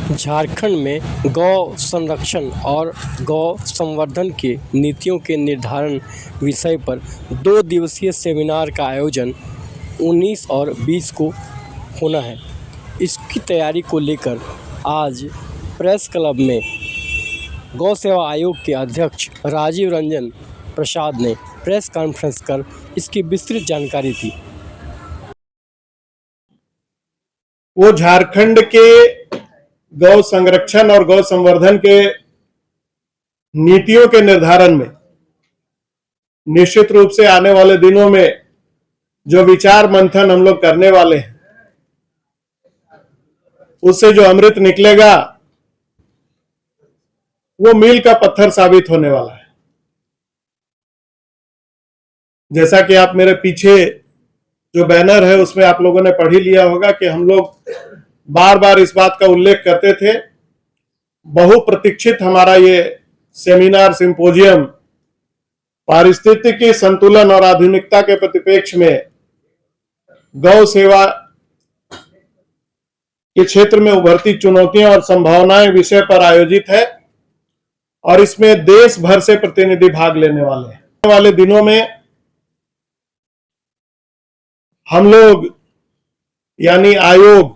झारखंड में गौ संरक्षण और गौ संवर्धन की नीतियों के निर्धारण विषय पर 2 दिवसीय सेमिनार का आयोजन 19 और 20 को होना है। इसकी तैयारी को लेकर आज प्रेस क्लब में गौ सेवा आयोग के अध्यक्ष राजीव रंजन प्रसाद ने प्रेस कॉन्फ्रेंस कर इसकी विस्तृत जानकारी दी। वो झारखंड के गौ संरक्षण और गौ संवर्धन के नीतियों के निर्धारण में निश्चित रूप से आने वाले दिनों में जो विचार मंथन हम लोग करने वाले हैं, उससे जो अमृत निकलेगा वो मील का पत्थर साबित होने वाला है। जैसा कि आप मेरे पीछे जो बैनर है उसमें आप लोगों ने पढ़ ही लिया होगा कि हम लोग बार बार इस बात का उल्लेख करते थे, बहुप्रतीक्षित हमारा ये सेमिनार सिंपोजियम पारिस्थितिकी संतुलन और आधुनिकता के परिप्रेक्ष्य में गौ सेवा के क्षेत्र में उभरती चुनौतियां और संभावनाएं विषय पर आयोजित है और इसमें देश भर से प्रतिनिधि भाग लेने वाले हैं। आने वाले दिनों में हम लोग यानी आयोग,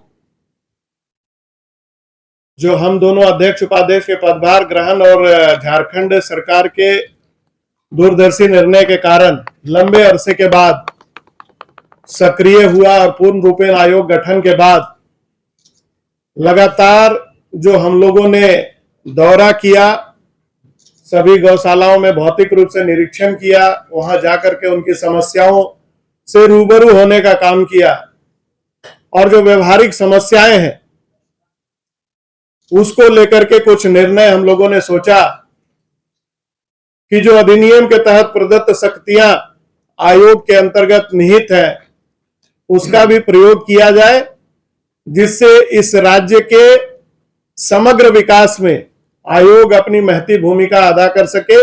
जो हम दोनों अध्यक्ष उपाध्यक्ष के पदभार ग्रहण और झारखंड सरकार के दूरदर्शी निर्णय के कारण लंबे अरसे के बाद सक्रिय हुआ और पूर्ण रूपेण आयोग गठन के बाद लगातार जो हम लोगों ने दौरा किया, सभी गौशालाओं में भौतिक रूप से निरीक्षण किया, वहां जाकर के उनकी समस्याओं से रूबरू होने का काम किया और जो व्यवहारिक समस्याएं हैं उसको लेकर के कुछ निर्णय हम लोगों ने सोचा कि जो अधिनियम के तहत प्रदत्त शक्तियां आयोग के अंतर्गत निहित है उसका भी प्रयोग किया जाए, जिससे इस राज्य के समग्र विकास में आयोग अपनी महती भूमिका अदा कर सके।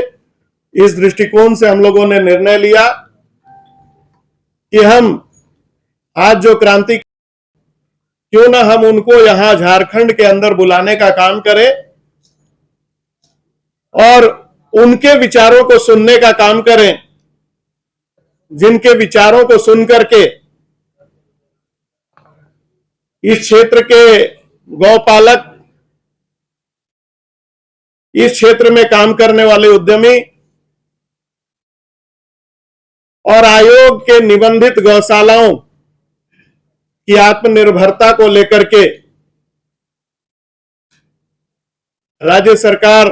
इस दृष्टिकोण से हम लोगों ने निर्णय लिया कि हम आज जो क्रांति, क्यों ना हम उनको यहां झारखंड के अंदर बुलाने का काम करें और उनके विचारों को सुनने का काम करें, जिनके विचारों को सुन करके इस क्षेत्र के गौपालक, इस क्षेत्र में काम करने वाले उद्यमी और आयोग के निबंधित गौशालाओं की आत्मनिर्भरता को लेकर के राज्य सरकार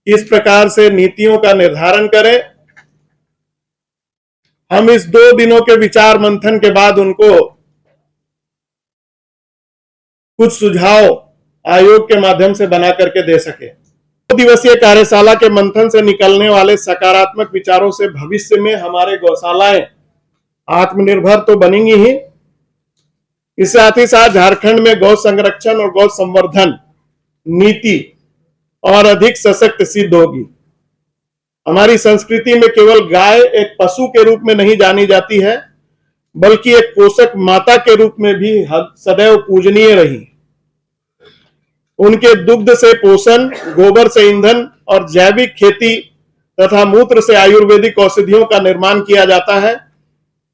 इस प्रकार से नीतियों का निर्धारण करे। हम इस 2 दिनों के विचार मंथन के बाद उनको कुछ सुझाव आयोग के माध्यम से बना करके दे सके। 2 दिवसीय कार्यशाला के मंथन से निकलने वाले सकारात्मक विचारों से भविष्य में हमारे गौशालाएं आत्मनिर्भर तो बनेंगी ही, इसके साथ ही साथ झारखंड में गौ संरक्षण और गौ संवर्धन नीति और अधिक सशक्त सिद्ध होगी। हमारी संस्कृति में केवल गाय एक पशु के रूप में नहीं जानी जाती है, बल्कि एक पोषक माता के रूप में भी सदैव पूजनीय रही। उनके दुग्ध से पोषण, गोबर से ईंधन और जैविक खेती तथा मूत्र से आयुर्वेदिक औषधियों का निर्माण किया जाता है,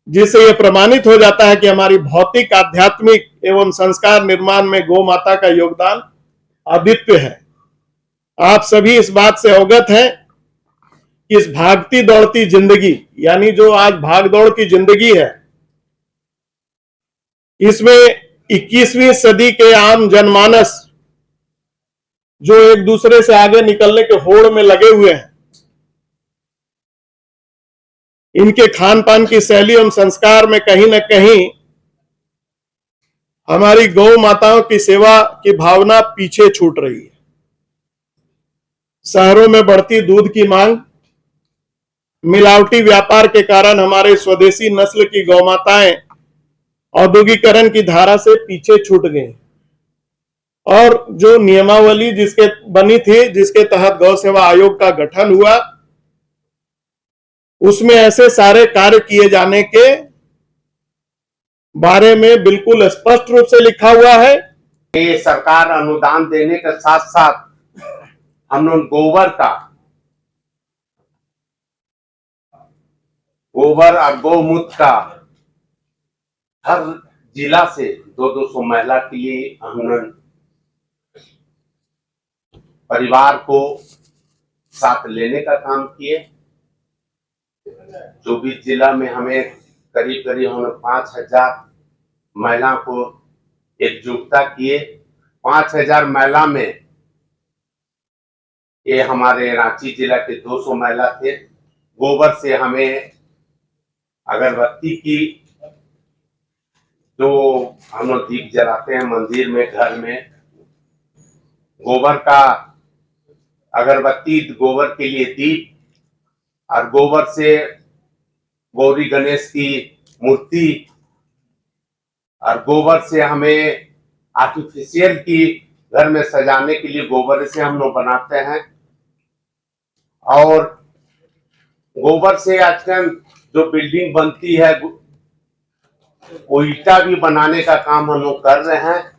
जिससे यह प्रमाणित हो जाता है कि हमारी भौतिक, आध्यात्मिक एवं संस्कार निर्माण में गौ माता का योगदान अद्वितीय है। आप सभी इस बात से अवगत हैं कि इस भागती दौड़ती जिंदगी, यानी जो आज भागदौड़ की जिंदगी है, इसमें 21वीं सदी के आम जनमानस जो एक दूसरे से आगे निकलने के होड़ में लगे हुए हैं, इनके खान पान की शैली एवं संस्कार में कहीं न कहीं हमारी गौ माताओं की सेवा की भावना पीछे छूट रही है। शहरों में बढ़ती दूध की मांग, मिलावटी व्यापार के कारण हमारे स्वदेशी नस्ल की गौ माताएं औद्योगिकरण की धारा से पीछे छूट गई और जो नियमावली जिसके बनी थी, जिसके तहत गौ सेवा आयोग का गठन हुआ, उसमें ऐसे सारे कार्य किए जाने के बारे में बिल्कुल स्पष्ट रूप से लिखा हुआ है ये सरकार अनुदान देने के साथ साथ हम लोग गोबर और गौमूत्र का हर जिला से 200 महिला के लिए हम लोग परिवार को साथ लेने का काम किए। 24 जिला में हमें करीब करीब हम 5000 महिला को एकजुटता किए। 5000 महिला में ये हमारे रांची जिला के 200 महिला थे। गोबर से हमें अगरबत्ती की जो हम लोग दीप जलाते हैं मंदिर में, घर में, गोबर का अगरबत्ती, गोबर के लिए दीप और गोबर से गौरी गणेश की मूर्ति और गोबर से हमें आर्टिफिशियल की घर में सजाने के लिए गोबर से हम लोग बनाते हैं। और गोबर से आजकल जो बिल्डिंग बनती है वो ईटा भी बनाने का काम हम लोग कर रहे हैं।